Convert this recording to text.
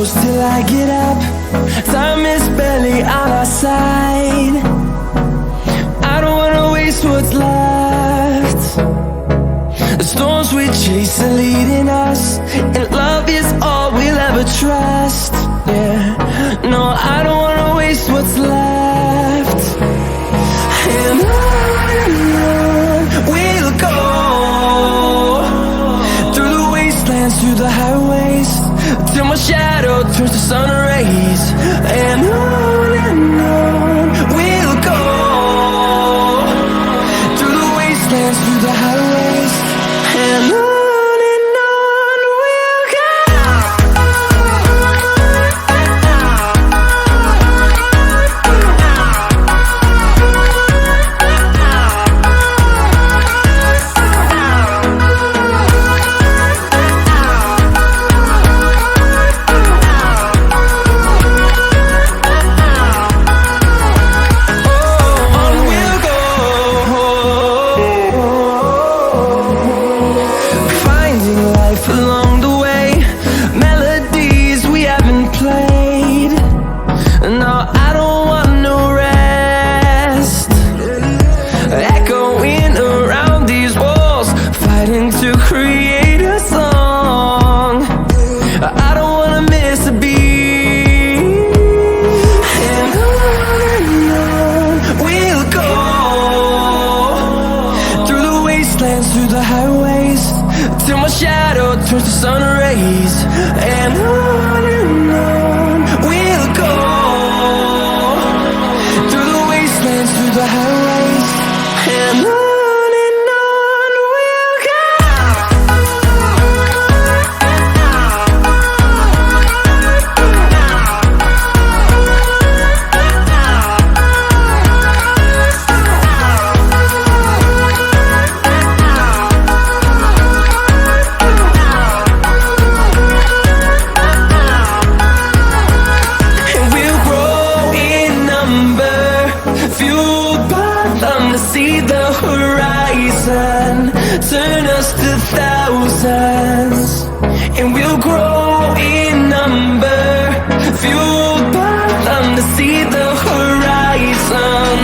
close till I get up. Time is barely on our side. I don't wanna waste what's left. The storms we chase are leading us, and love is all we'll ever trust. Yeah, no, I don't wanna waste what's left. And on we'll go, through the wastelands, through the highways, till my shadow turns to sun rays. And on we'll go, through the wastelands, through the highways, and on. Along the way, melodies we haven't played. No, I don't want no rest. Echoing around these walls, fighting to create a song. I don't wanna miss a beat. And on we'll go, through the wastelands, through the highways, till my shadow turns to sun rays. And on we'll go, through the wastelands, through the highways, and on. Fueled by them to see the horizon, turn us to thousands, and we'll grow in number. Fueled by them to see the horizon.